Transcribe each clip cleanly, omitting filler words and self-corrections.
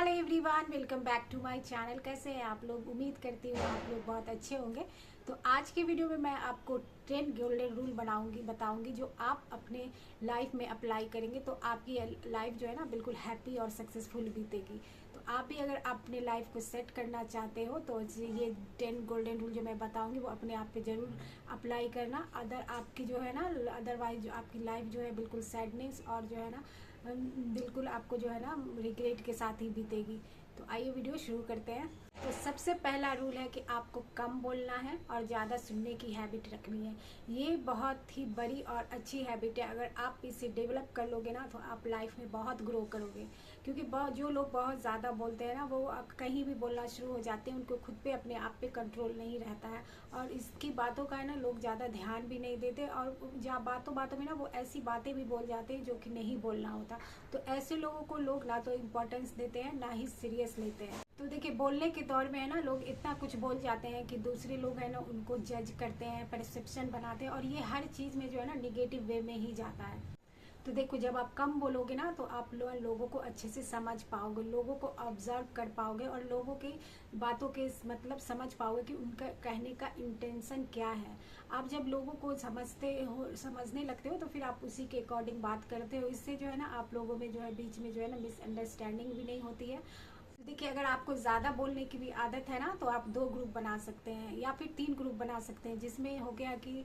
Hello everyone, welcome back to my channel. कैसे हैं आप लोग? उम्मीद करती हूँ आप लोग बहुत अच्छे होंगे। तो आज के वीडियो में मैं आपको 10 गोल्डन रूल बताऊंगी जो आप अपने लाइफ में अप्लाई करेंगे तो आपकी लाइफ जो है ना बिल्कुल हैप्पी और सक्सेसफुल बीतेगी। तो आप भी अगर अपने लाइफ को सेट करना चाहते हो तो ये 10 गोल्डन रूल जो मैं बताऊंगी वो अपने आप पे जरूर अप्लाई करना। आपकी जो है ना अदरवाइज जो आपकी लाइफ जो है बिल्कुल सैडनेस और जो है ना बिल्कुल आपको जो है ना रिग्रेट के साथ ही बीतेगी। तो आइए वीडियो शुरू करते हैं। तो सबसे पहला रूल है कि आपको कम बोलना है और ज़्यादा सुनने की हैबिट रखनी है। ये बहुत ही बड़ी और अच्छी हैबिट है। अगर आप इसे डेवलप कर लोगे ना तो आप लाइफ में बहुत ग्रो करोगे। क्योंकि जो लोग बहुत ज़्यादा बोलते हैं ना वो कहीं भी बोलना शुरू हो जाते हैं, उनको खुद पे अपने आप पे कंट्रोल नहीं रहता है और इसकी बातों का है ना लोग ज़्यादा ध्यान भी नहीं देते और जहाँ बातों बातों में ना वो ऐसी बातें भी बोल जाते हैं जो कि नहीं बोलना होता। तो ऐसे लोगों को लोग ना तो इम्पोर्टेंस देते हैं ना ही सीरियस लेते हैं। तो देखिए, बोलने के दौर में है ना लोग इतना कुछ बोल जाते हैं कि दूसरे लोग है ना उनको जज करते हैं, परसेप्शन बनाते हैं और ये हर चीज़ में जो है ना निगेटिव वे में ही जाता है। तो देखो, जब आप कम बोलोगे ना तो आप लोगों को अच्छे से समझ पाओगे, लोगों को ऑब्जर्व कर पाओगे और लोगों की बातों के मतलब समझ पाओगे कि उनका कहने का इंटेंशन क्या है। आप जब लोगों को समझने लगते हो तो फिर आप उसी के अकॉर्डिंग बात करते हो। इससे जो है ना आप लोगों में जो है बीच में जो है ना मिसअंडरस्टैंडिंग भी नहीं होती है। तो देखिए, अगर आपको ज़्यादा बोलने की भी आदत है ना तो आप 2 ग्रुप बना सकते हैं या फिर 3 ग्रुप बना सकते हैं। जिसमें हो गया कि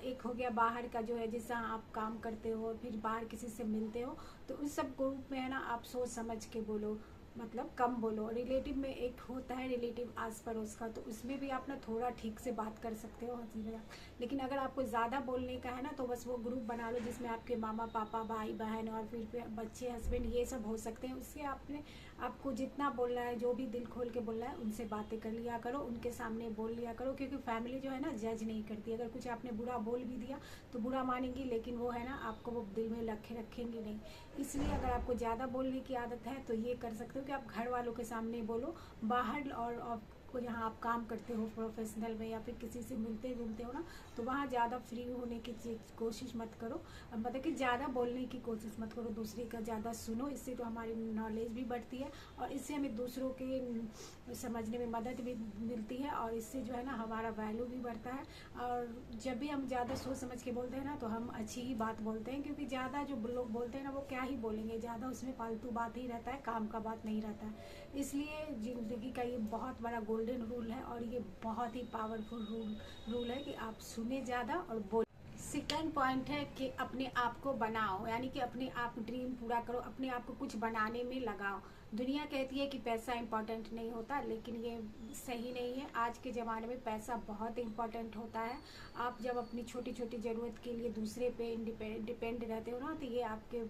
एक हो गया बाहर का जो है जिससे आप काम करते हो, फिर बाहर किसी से मिलते हो, तो उस सब ग्रुप में है ना आप सोच समझ के बोलो, मतलब कम बोलो। रिलेटिव में एक होता है रिलेटिव आस पड़ोस का, तो उसमें भी आप ना थोड़ा ठीक से बात कर सकते हो, हंसी मजाक। लेकिन अगर आपको ज़्यादा बोलने का है ना तो बस वो ग्रुप बना लो जिसमें आपके मामा पापा भाई बहन और फिर बच्चे हस्बैंड ये सब हो सकते हैं। उससे आपको जितना बोलना है, जो भी दिल खोल के बोलना है, उनसे बातें कर लिया करो, उनके सामने बोल लिया करो। क्योंकि फैमिली जो है ना जज नहीं करती। अगर कुछ आपने बुरा बोल भी दिया तो बुरा मानेंगी, लेकिन वो है ना आपको वो दिल में रखेंगे नहीं। इसलिए अगर आपको ज़्यादा बोलने की आदत है तो ये कर सकते हो कि आप घर वालों के सामने बोलो। बाहर और को जहाँ आप काम करते हो प्रोफेशनल में या फिर किसी से मिलते जुलते हो ना तो वहाँ ज़्यादा फ्री होने की कोशिश मत करो। मतलब कि ज़्यादा बोलने की कोशिश मत करो, दूसरे का ज़्यादा सुनो। इससे तो हमारी नॉलेज भी बढ़ती है और इससे हमें दूसरों के समझने में मदद भी मिलती है और इससे जो है ना हमारा वैल्यू भी बढ़ता है। और जब भी हम ज़्यादा सोच समझ के बोलते हैं ना तो हम अच्छी ही बात बोलते हैं। क्योंकि ज़्यादा जो लोग बोलते हैं ना वो क्या ही बोलेंगे, ज़्यादा उसमें फालतू बात ही रहता है, काम का बात नहीं रहता है। इसलिए ज़िंदगी का ये बहुत बड़ा गोल्डन रूल है और ये बहुत ही पावरफुल रूल है कि आप सुने ज़्यादा और बोल। सेकेंड पॉइंट है कि अपने आप को बनाओ, यानी कि अपने आप ड्रीम पूरा करो, अपने आप को कुछ बनाने में लगाओ। दुनिया कहती है कि पैसा इंपॉर्टेंट नहीं होता, लेकिन ये सही नहीं है। आज के ज़माने में पैसा बहुत इंपॉर्टेंट होता है। आप जब अपनी छोटी छोटी ज़रूरत के लिए दूसरे पे डिपेंड रहते हो ना तो ये आपके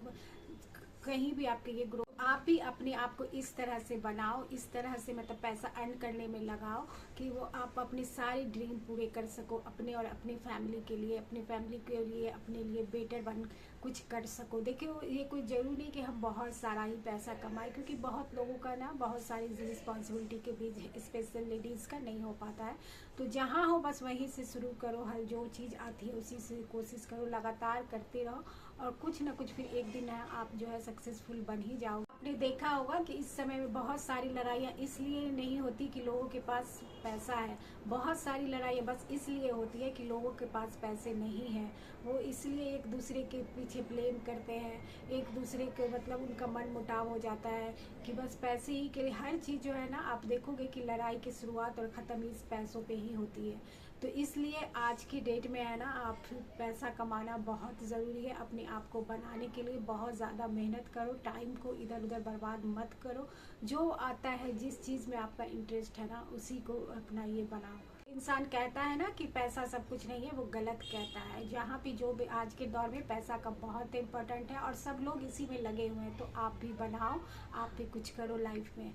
कहीं भी आपके ये ग्रो। आप भी अपने आप को इस तरह से बनाओ, इस तरह से मतलब पैसा अर्न करने में लगाओ कि वो आप अपने सारे ड्रीम पूरे कर सको, अपने और अपनी फैमिली के लिए, अपनी फैमिली के लिए, अपने लिए बेटर बन कुछ कर सको। देखिए, ये कोई जरूरी नहीं कि हम बहुत सारा ही पैसा कमाएं, क्योंकि बहुत लोगों का ना बहुत सारी रिस्पॉन्सिबिलिटी के बीच स्पेशल लेडीज़ का नहीं हो पाता है। तो जहाँ हो बस वहीं से शुरू करो, हर जो चीज़ आती है उसी से कोशिश करो, लगातार करते रहो और कुछ ना कुछ फिर एक दिन आप जो है सक्सेसफुल बन ही जाओ। आपने देखा होगा कि इस समय में बहुत सारी लड़ाइयाँ इसलिए नहीं होती कि लोगों के पास पैसा है, बहुत सारी लड़ाइयाँ बस इसलिए होती है कि लोगों के पास पैसे नहीं हैं। वो इसलिए एक दूसरे के पीछे ब्लेम करते हैं, एक दूसरे के मतलब उनका मन मुटाव हो जाता है कि बस पैसे ही के लिए हर चीज़ जो है ना आप देखोगे कि लड़ाई की शुरुआत और ख़त्म इस पैसों पे ही होती है। तो इसलिए आज की डेट में है ना आप पैसा कमाना बहुत ज़रूरी है। अपने आप को बनाने के लिए बहुत ज़्यादा मेहनत करो, टाइम को इधर उधर बर्बाद मत करो। जो आता है, जिस चीज़ में आपका इंटरेस्ट है ना उसी को अपना ये बनाओ। इंसान कहता है ना कि पैसा सब कुछ नहीं है, वो गलत कहता है। जहाँ भी जो भी आज के दौर में पैसा का बहुत इम्पोर्टेंट है और सब लोग इसी में लगे हुए हैं। तो आप भी बनाओ, आप भी कुछ करो लाइफ में।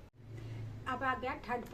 अब आ गया थर्ड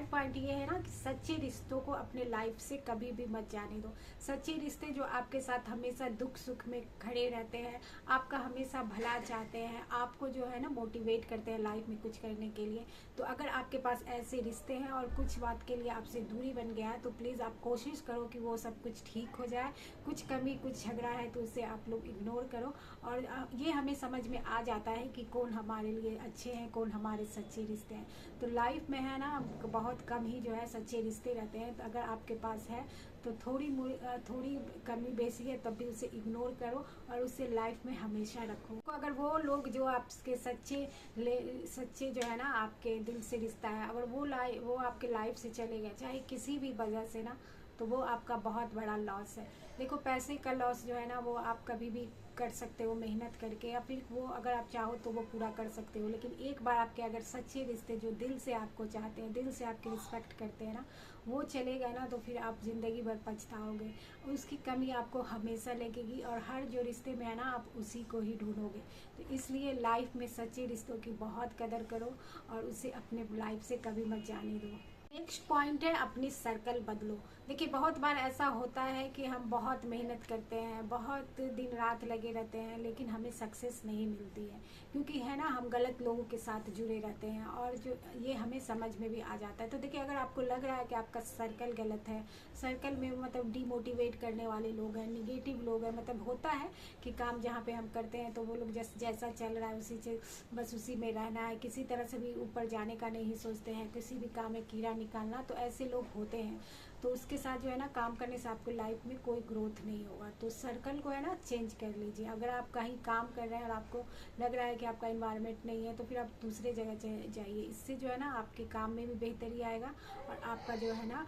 पॉइंट ये है ना कि सच्चे रिश्तों को अपने लाइफ से कभी भी मत जाने दो। सच्चे रिश्ते जो आपके साथ हमेशा दुख सुख में खड़े रहते हैं, आपका हमेशा भला चाहते हैं, आपको जो है ना मोटिवेट करते हैं लाइफ में कुछ करने के लिए। तो अगर आपके पास ऐसे रिश्ते हैं और कुछ बात के लिए आपसे दूरी बन गया है, तो प्लीज़ आप कोशिश करो कि वो सब कुछ ठीक हो जाए। कुछ कमी कुछ झगड़ा है तो उसे आप लोग इग्नोर करो, और ये हमें समझ में आ जाता है कि कौन हमारे लिए अच्छे हैं, कौन हमारे सच्चे रिश्ते हैं। तो लाइफ में है ना बहुत कम ही जो है सच्चे रिश्ते रहते हैं। तो अगर आपके पास है तो थोड़ी कमी बेसी है तब भी उसे इग्नोर करो और उसे लाइफ में हमेशा रखो। तो अगर वो लोग जो आपके सच्चे जो है ना आपके दिल से रिश्ता है, अगर वो आपके लाइफ से चले गए चाहे किसी भी वजह से ना, तो वो आपका बहुत बड़ा लॉस है। देखो पैसे का लॉस जो है ना वो आप कभी भी कर सकते हो मेहनत करके, या फिर वो अगर आप चाहो तो वो पूरा कर सकते हो। लेकिन एक बार आपके अगर सच्चे रिश्ते जो दिल से आपको चाहते हैं, दिल से आपकी रिस्पेक्ट करते हैं ना, वो चले गए ना, तो फिर आप ज़िंदगी भर पछताओगे। उसकी कमी आपको हमेशा लगेगी और हर जो रिश्ते में है ना आप उसी को ही ढूंढोगे। तो इसलिए लाइफ में सच्चे रिश्तों की बहुत कदर करो और उसे अपने लाइफ से कभी मत जाने दो। नेक्स्ट पॉइंट है अपनी सर्कल बदलो। देखिए बहुत बार ऐसा होता है कि हम बहुत मेहनत करते हैं, बहुत दिन रात लगे रहते हैं, लेकिन हमें सक्सेस नहीं मिलती है, क्योंकि है ना हम गलत लोगों के साथ जुड़े रहते हैं, और जो ये हमें समझ में भी आ जाता है। तो देखिए अगर आपको लग रहा है कि आपका सर्कल गलत है, सर्कल में मतलब डीमोटिवेट करने वाले लोग हैं, निगेटिव लोग हैं, मतलब होता है कि काम जहाँ पे हम करते हैं तो वो लोग जैसा चल रहा है उसी से बस उसी में रहना है, किसी तरह से भी ऊपर जाने का नहीं सोचते हैं, किसी भी काम में कीड़ा निकालना, तो ऐसे लोग होते हैं। तो उसके साथ जो है ना काम करने से आपको लाइफ में कोई ग्रोथ नहीं होगा। तो सर्कल को है ना चेंज कर लीजिए। अगर आप कहीं काम कर रहे हैं और आपको लग रहा है कि आपका इन्वायरमेंट नहीं है, तो फिर आप दूसरे जगह जाइए। इससे जो है ना आपके काम में भी बेहतरी आएगा और आपका जो है ना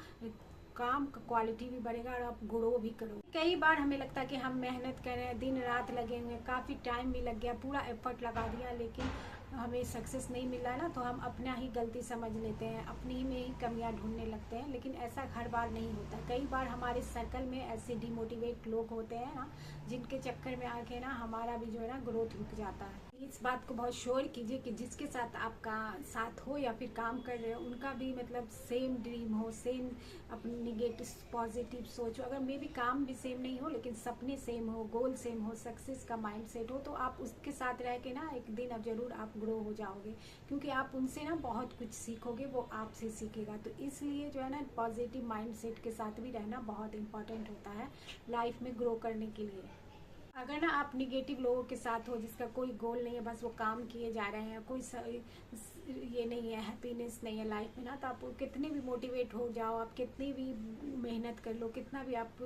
काम का क्वालिटी भी बढ़ेगा और आप ग्रो भी करोगे। कई बार हमें लगता है कि हम मेहनत कर रहे हैं, दिन रात लगे हुए हैं, काफ़ी टाइम भी लग गया, पूरा एफर्ट लगा दिया, लेकिन हमें सक्सेस नहीं मिल रहा है ना, तो हम अपना ही गलती समझ लेते हैं, अपनी ही में ही कमियां ढूंढने लगते हैं। लेकिन ऐसा हर बार नहीं होता। कई बार हमारे सर्कल में ऐसे डिमोटिवेट लोग होते हैं ना, जिनके चक्कर में आके ना हमारा भी जो है ना ग्रोथ रुक जाता है। इस बात को बहुत श्योर कीजिए कि जिसके साथ आपका साथ हो या फिर काम कर रहे हो, उनका भी मतलब सेम ड्रीम हो, सेम अपनी निगेटिव पॉजिटिव सोच हो। अगर मे भी काम भी सेम नहीं हो, लेकिन सपने सेम हो, गोल सेम हो, सक्सेस का माइंड सेट हो, तो आप उसके साथ रह के ना एक दिन अब जरूर आप ग्रो हो जाओगे, क्योंकि आप उनसे ना बहुत कुछ सीखोगे, वो आपसे सीखेगा। तो इसलिए जो है ना पॉजिटिव माइंड सेट के साथ भी रहना बहुत इंपॉर्टेंट होता है लाइफ में ग्रो करने के लिए। अगर ना आप निगेटिव लोगों के साथ हो, जिसका कोई गोल नहीं है, बस वो काम किए जा रहे हैं, कोई ये नहीं है, हैप्पीनेस नहीं है लाइफ में ना, तो आप कितने भी मोटिवेट हो जाओ, आप कितनी भी मेहनत कर लो, कितना भी आप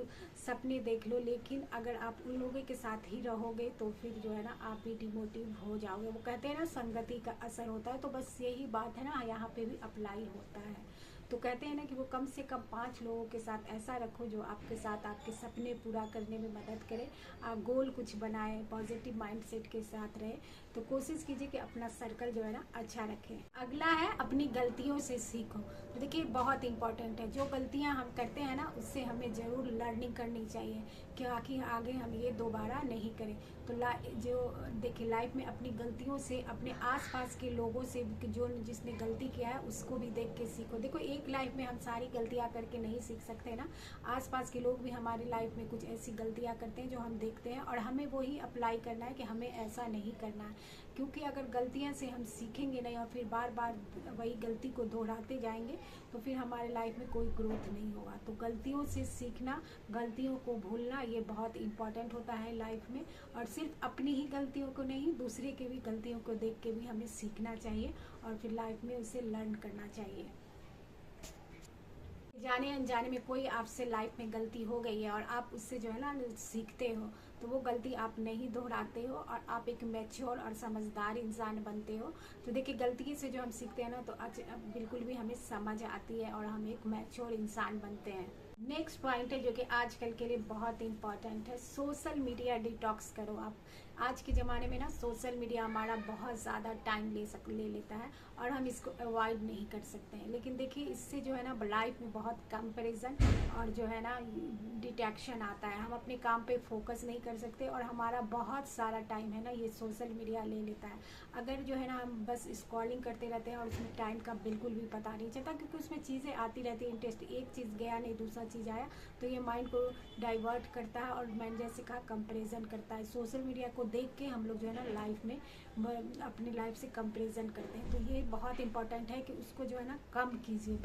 सपने देख लो, लेकिन अगर आप उन लोगों के साथ ही रहोगे तो फिर जो है ना आप भी डिमोटिव हो जाओगे। वो कहते हैं ना संगति का असर होता है, तो बस यही बात है ना यहाँ पे भी अप्लाई होता है। तो कहते हैं ना कि वो कम से कम 5 लोगों के साथ ऐसा रखो जो आपके साथ आपके सपने पूरा करने में मदद करे, आप गोल कुछ बनाए, पॉजिटिव माइंडसेट के साथ रहे। तो कोशिश कीजिए कि अपना सर्कल जो है ना अच्छा रखें। अगला है अपनी गलतियों से सीखो। तो देखिए बहुत इंपॉर्टेंट है, जो गलतियां हम करते हैं ना उससे हमें ज़रूर लर्निंग करनी चाहिए कि आखिर आगे हम ये दोबारा नहीं करें। तो जो देखिए लाइफ में अपनी गलतियों से, अपने आसपास के लोगों से जो जिसने गलती किया है उसको भी देख के सीखो। देखो एक लाइफ में हम सारी गलतियां करके नहीं सीख सकते ना, आसपास के लोग भी हमारी लाइफ में कुछ ऐसी गलतियां करते हैं जो हम देखते हैं, और हमें वही अप्लाई करना है कि हमें ऐसा नहीं करना है। क्योंकि अगर गलतियां से हम सीखेंगे नहीं और फिर बार बार वही गलती को दोहराते जाएंगे, तो फिर हमारे लाइफ में कोई ग्रोथ नहीं होगा। तो गलतियों से सीखना, गलतियों को भूलना, ये बहुत इंपॉर्टेंट होता है लाइफ में। और सिर्फ अपनी ही गलतियों को नहीं, दूसरे की भी गलतियों को देख के भी हमें सीखना चाहिए और फिर लाइफ में उसे लर्न करना चाहिए। जाने अनजाने में कोई आपसे लाइफ में गलती हो गई है और आप उससे जो है ना सीखते हो, तो वो गलती आप नहीं दोहराते हो और आप एक मैच्योर और समझदार इंसान बनते हो। तो देखिए गलती से जो हम सीखते हैं ना, तो बिल्कुल भी हमें समझ आती है और हम एक मैच्योर इंसान बनते हैं। नेक्स्ट पॉइंट है जो कि आजकल के लिए बहुत इंपॉर्टेंट है, सोशल मीडिया डिटॉक्स करो। आप आज के ज़माने में ना सोशल मीडिया हमारा बहुत ज़्यादा टाइम ले लेता है और हम इसको अवॉइड नहीं कर सकते हैं। लेकिन देखिए इससे जो है ना लाइफ में बहुत कंपैरिजन और जो है ना डिट्रैक्शन आता है। हम अपने काम पे फोकस नहीं कर सकते और हमारा बहुत सारा टाइम है ना ये सोशल मीडिया ले लेता है। अगर जो है ना हम बस स्क्रॉलिंग करते रहते हैं और उसमें टाइम का बिल्कुल भी पता नहीं चलता, क्योंकि उसमें चीज़ें आती रहती है, इंटरेस्ट एक चीज़ गया नहीं दूसरा चीज़ आया, तो ये माइंड को डाइवर्ट करता है और मैंने जैसे कहा कंपैरिजन करता है। सोशल मीडिया को देख के हम लोग जो है ना लाइफ में अपनी लाइफ से कंपैरिजन करते हैं। तो ये बहुत इंपॉर्टेंट है कि उसको जो है ना कम कीजिए।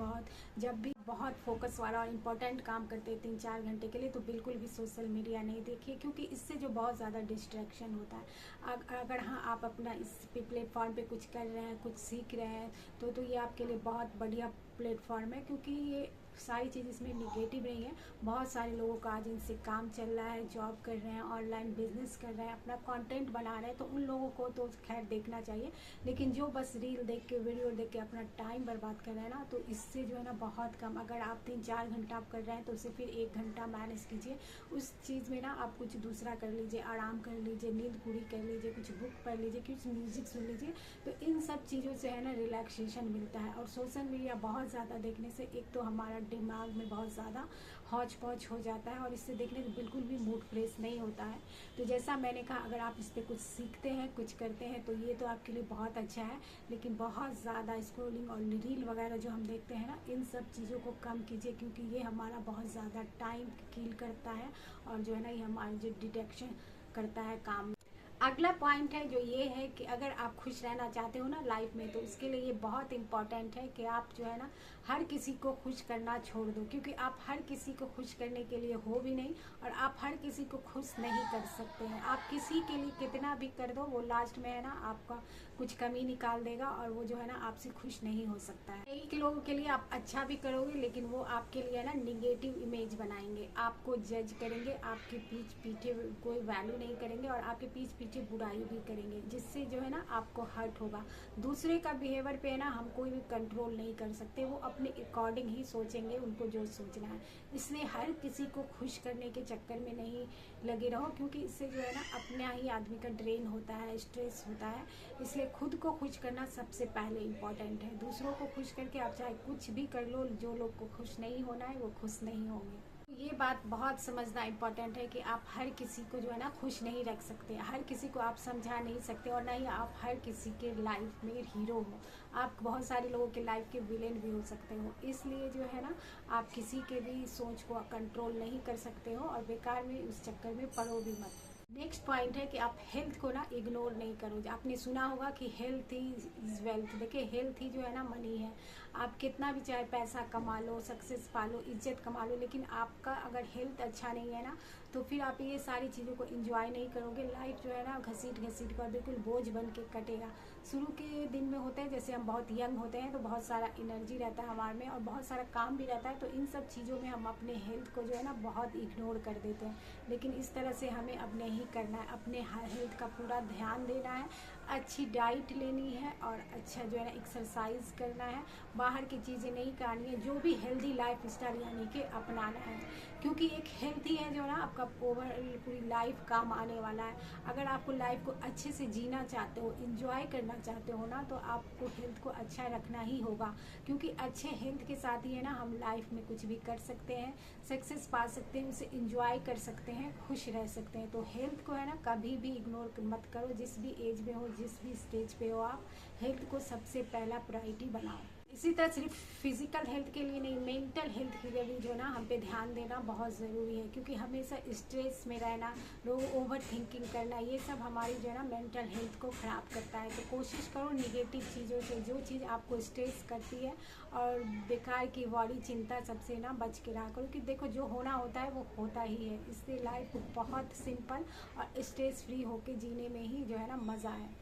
जब भी बहुत फोकस वाला और इम्पोर्टेंट काम करते हैं 3-4 घंटे के लिए, तो बिल्कुल भी सोशल मीडिया नहीं देखिए, क्योंकि इससे जो बहुत ज़्यादा डिस्ट्रैक्शन होता है। अगर हाँ आप अपना इस प्लेटफॉर्म पे कुछ कर रहे हैं, कुछ सीख रहे हैं, तो ये आपके लिए बहुत बढ़िया प्लेटफॉर्म है, क्योंकि ये सारी चीज़ इसमें निगेटिव नहीं है। बहुत सारे लोगों का आज इनसे काम चल रहा है, जॉब कर रहे हैं, ऑनलाइन बिजनेस कर रहे हैं, अपना कंटेंट बना रहे हैं, तो उन लोगों को तो खैर देखना चाहिए। लेकिन जो बस रील देख के, वीडियो देख के अपना टाइम बर्बाद कर रहे हैं ना, तो इससे जो है ना बहुत कम, अगर आप 3-4 घंटा आप कर रहे हैं तो उससे फिर 1 घंटा मैनेज कीजिए। उस चीज़ में ना आप कुछ दूसरा कर लीजिए, आराम कर लीजिए, नींद पूरी कर लीजिए, कुछ बुक पढ़ लीजिए, कुछ म्यूजिक सुन लीजिए। तो इन सब चीज़ों से है ना रिलैक्सेशन मिलता है। और सोशल मीडिया बहुत ज़्यादा देखने से एक तो हमारा दिमाग में बहुत ज़्यादा हौच पौच हो जाता है और इससे देखने से बिल्कुल भी मूड फ्रेश नहीं होता है। तो जैसा मैंने कहा, अगर आप इस पर कुछ सीखते हैं, कुछ करते हैं, तो ये तो आपके लिए बहुत अच्छा है। लेकिन बहुत ज़्यादा स्क्रॉलिंग और रील वगैरह जो हम देखते हैं ना, इन सब चीज़ों को कम कीजिए, क्योंकि ये हमारा बहुत ज़्यादा टाइम किल करता है और जो है ना ये हमारे जो डिटेक्शन करता है काम। अगला पॉइंट है जो ये है कि अगर आप खुश रहना चाहते हो ना लाइफ में, तो उसके लिए ये बहुत इंपॉर्टेंट है कि आप जो है ना हर किसी को खुश करना छोड़ दो, क्योंकि आप हर किसी को खुश करने के लिए हो भी नहीं और आप हर किसी को खुश नहीं कर सकते हैं। आप किसी के लिए कितना भी कर दो, वो लास्ट में है ना आपका कुछ कमी निकाल देगा और वो जो है ना आपसे खुश नहीं हो सकता है। कई लोगों के लिए आप अच्छा भी करोगे, लेकिन वो आपके लिए ना निगेटिव इमेज बनाएंगे, आपको जज करेंगे, आपके पीछे कोई वैल्यू नहीं करेंगे और आपके पीछे बुराई भी करेंगे, जिससे जो है ना आपको हर्ट होगा। दूसरे का बिहेवियर पे ना हम कोई भी कंट्रोल नहीं कर सकते, वो अपने अकॉर्डिंग ही सोचेंगे, उनको जो सोचना है। इसलिए हर किसी को खुश करने के चक्कर में नहीं लगे रहो, क्योंकि इससे जो है ना अपना ही आदमी का ड्रेन होता है, स्ट्रेस होता है। इसलिए खुद को खुश करना सबसे पहले इम्पोर्टेंट है। दूसरों को खुश करके आप चाहे कुछ भी कर लो, जो लोग को खुश नहीं होना है वो खुश नहीं होंगे। ये बात बहुत समझना इम्पोर्टेंट है कि आप हर किसी को जो है ना खुश नहीं रख सकते, हर किसी को आप समझा नहीं सकते और ना ही आप हर किसी के लाइफ में हीरो हो। आप बहुत सारे लोगों के लाइफ के विलेन भी हो सकते हो। इसलिए जो है ना आप किसी के भी सोच को कंट्रोल नहीं कर सकते हो और बेकार में उस चक्कर में पड़ो भी मत। नेक्स्ट पॉइंट है कि आप हेल्थ को ना इग्नोर नहीं करो। आपने सुना होगा कि हेल्थ ही इज़ वेल्थ। देखिए हेल्थ ही जो है ना मनी है। आप कितना भी चाहे पैसा कमा लो, सक्सेस पा लो, इज्जत कमा लो, लेकिन आपका अगर हेल्थ अच्छा नहीं है ना, तो फिर आप ये सारी चीज़ों को एंजॉय नहीं करोगे। लाइफ जो है ना घसीट कर बिल्कुल बोझ बन के कटेगा। शुरू के दिन में होते हैं, जैसे हम बहुत यंग होते हैं तो बहुत सारा एनर्जी रहता है हमारे में और बहुत सारा काम भी रहता है, तो इन सब चीज़ों में हम अपने हेल्थ को जो है ना बहुत इग्नोर कर देते हैं। लेकिन इस तरह से हमें अब नहीं करना है। अपने हेल्थ का पूरा ध्यान देना है, अच्छी डाइट लेनी है और अच्छा जो है ना एक्सरसाइज करना है, बाहर की चीज़ें नहीं करनी है, जो भी हेल्दी लाइफ स्टाइल यानी कि अपनाना है, क्योंकि एक हेल्थी है जो ना आपका पूरी लाइफ काम आने वाला है। अगर आपको लाइफ को अच्छे से जीना चाहते हो, इंजॉय करना चाहते हो ना, तो आपको हेल्थ को अच्छा रखना ही होगा, क्योंकि अच्छे हेल्थ के साथ ही है ना हम लाइफ में कुछ भी कर सकते हैं, सक्सेस पा सकते हैं, उसे इंजॉय कर सकते हैं, खुश रह सकते हैं। तो हेल्थ को है ना कभी भी इग्नोर मत करो। जिस भी एज में हो, जिस भी स्टेज पे हो, आप हेल्थ को सबसे पहला प्रायोरिटी बनाओ। इसी तरह सिर्फ फिजिकल हेल्थ के लिए नहीं, मेंटल हेल्थ के लिए भी जो ना हम पे ध्यान देना बहुत ज़रूरी है, क्योंकि हमेशा स्ट्रेस में रहना, ओवर थिंकिंग करना, ये सब हमारी जो है ना मेंटल हेल्थ को ख़राब करता है। तो कोशिश करो निगेटिव चीज़ों से, जो चीज़ आपको स्ट्रेस करती है और बेकार की बॉडी चिंता सबसे ना बच के रहा करो, कि देखो जो होना होता है वो होता ही है। इसलिए लाइफ बहुत सिंपल और स्ट्रेस फ्री होके जीने में ही जो है ना मज़ा है।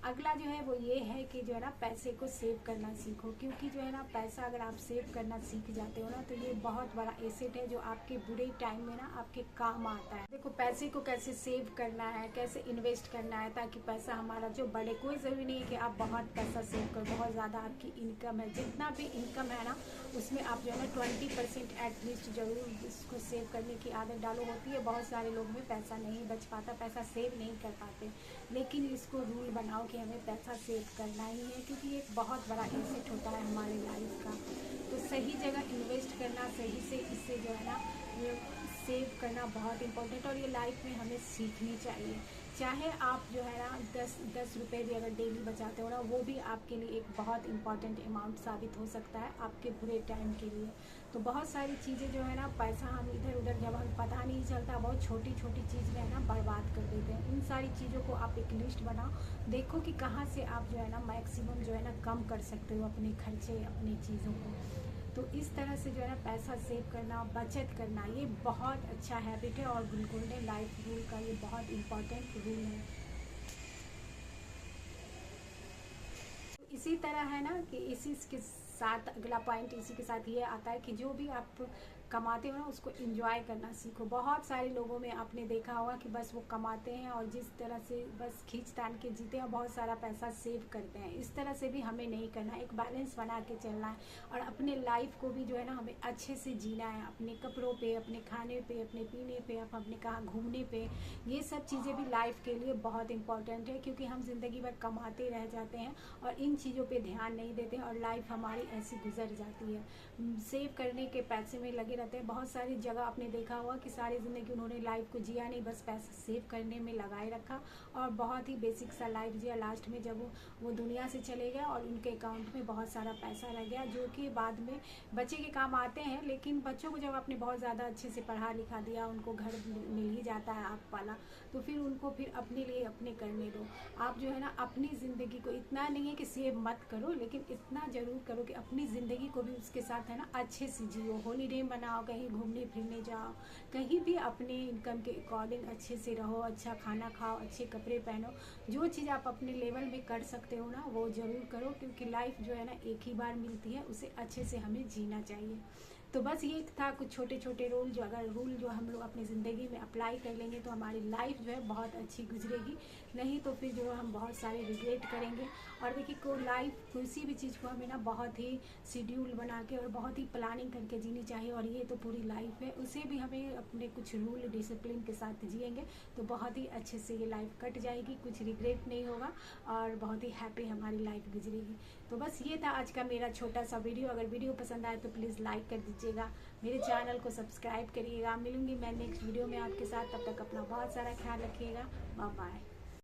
अगला जो है वो ये है कि जो है ना पैसे को सेव करना सीखो, क्योंकि जो है ना पैसा अगर आप सेव करना सीख जाते हो ना तो ये बहुत बड़ा एसेट है जो आपके बुरे टाइम में ना आपके काम आता है। देखो पैसे को कैसे सेव करना है, कैसे इन्वेस्ट करना है ताकि पैसा हमारा जो बढ़े। कोई ज़रूरी नहीं है कि आप बहुत पैसा सेव करो, बहुत ज़्यादा आपकी इनकम है, जितना भी इनकम है ना उसमें आप जो है ना 20% एटलीस्ट जरूर इसको सेव करने की आदत डालो। होती है बहुत सारे लोग में पैसा नहीं बच पाता, पैसा सेव नहीं कर पाते, लेकिन इसको रूल बनाओ कि हमें पैसा सेव करना ही है, क्योंकि ये एक बहुत बड़ा एसेट होता है हमारे लाइफ का। तो सही जगह इन्वेस्ट करना, सही से इससे जो है ना सेव करना बहुत इंपॉर्टेंट, और ये लाइफ में हमें सीखनी चाहिए। चाहे आप जो है ना 10 रुपये भी अगर डेली बचाते हो ना, वो भी आपके लिए एक बहुत इंपॉर्टेंट अमाउंट साबित हो सकता है आपके बुरे टाइम के लिए। तो बहुत सारी चीज़ें जो है ना पैसा हम इधर उधर जब हम पता नहीं चलता बहुत छोटी छोटी चीज़ में है ना बर्बाद कर देते हैं। इन सारी चीज़ों को आप एक लिस्ट बनाओ, देखो कि कहाँ से आप जो है ना मैक्सिमम जो है ना कम कर सकते हो अपने खर्चे, अपनी चीज़ों को। तो इस तरह से जो है ना पैसा सेव करना, बचत करना, ये बहुत अच्छा हैबिट है और गोल्डन लाइफ रूल का ये बहुत इम्पॉर्टेंट रूल है। तो इसी तरह है ना कि इसी के साथ अगला पॉइंट इसी के साथ ये आता है कि जो भी आप कमाते हो ना उसको एंजॉय करना सीखो। बहुत सारे लोगों में आपने देखा होगा कि बस वो कमाते हैं और जिस तरह से बस खींच तान के जीते हैं, बहुत सारा पैसा सेव करते हैं। इस तरह से भी हमें नहीं करना है, एक बैलेंस बना के चलना है और अपने लाइफ को भी जो है ना हमें अच्छे से जीना है। अपने कपड़ों पे, अपने खाने पे, अपने पीने पे, अपने कहाँ घूमने पे, ये सब चीज़ें भी लाइफ के लिए बहुत इंपॉर्टेंट है, क्योंकि हम जिंदगी भर कमाते रह जाते हैं और इन चीज़ों पे ध्यान नहीं देते और लाइफ हमारी ऐसी गुजर जाती है। सेव करने के पैसे में लगे रहते हैं। बहुत सारी जगह आपने देखा होगा कि सारी ज़िंदगी उन्होंने लाइफ को जिया नहीं, बस पैसा सेव करने में लगाए रखा और बहुत ही बेसिक सा लाइफ जिया। लास्ट में जब वो दुनिया से चले गए और उनके अकाउंट में बहुत सारा पैसा रह गया, जो कि बाद में बच्चे के काम आते हैं। लेकिन बच्चों को जब आपने बहुत ज़्यादा अच्छे से पढ़ा लिखा दिया, उनको घर मिल ही जाता है आप वाला, तो फिर उनको फिर अपने लिए अपने करने दो। आप जो है ना अपनी ज़िंदगी को, इतना नहीं है कि सेव मत करो, लेकिन इतना ज़रूर करो कि अपनी ज़िंदगी को भी उसके साथ है ना अच्छे से जियो। हॉलीडे मनाओ, कहीं घूमने फिरने जाओ, कहीं भी अपने इनकम के अकॉर्डिंग अच्छे से रहो, अच्छा खाना खाओ, अच्छे कपड़े पहनो। जो चीज़ आप अपने लेवल में कर सकते हो ना वो ज़रूर करो, क्योंकि लाइफ जो है ना एक ही बार मिलती है, उसे अच्छे से हमें जीना चाहिए। तो बस ये था कुछ छोटे छोटे रूल जो हम लोग अपनी ज़िंदगी में अप्लाई कर लेंगे तो हमारी लाइफ जो है बहुत अच्छी गुजरेगी। नहीं तो फिर जो हम बहुत सारे रिग्रेट करेंगे। और देखिए को लाइफ किसी भी चीज़ को हमें ना बहुत ही शेड्यूल बना के और बहुत ही प्लानिंग करके जीनी चाहिए, और ये तो पूरी लाइफ है, उसे भी हमें अपने कुछ रूल डिसिप्लिन के साथ जिएंगे तो बहुत ही अच्छे से ये लाइफ कट जाएगी, कुछ रिग्रेट नहीं होगा और बहुत ही हैप्पी हमारी लाइफ गुजरेगी। तो बस ये था आज का मेरा छोटा सा वीडियो। अगर वीडियो पसंद आए तो प्लीज़ लाइक कर दीजिएगा, मेरे चैनल को सब्सक्राइब करिएगा। मिलूंगी मैं नेक्स्ट वीडियो में आपके साथ, तब तक अपना बहुत सारा ख्याल रखिएगा। Bye bye.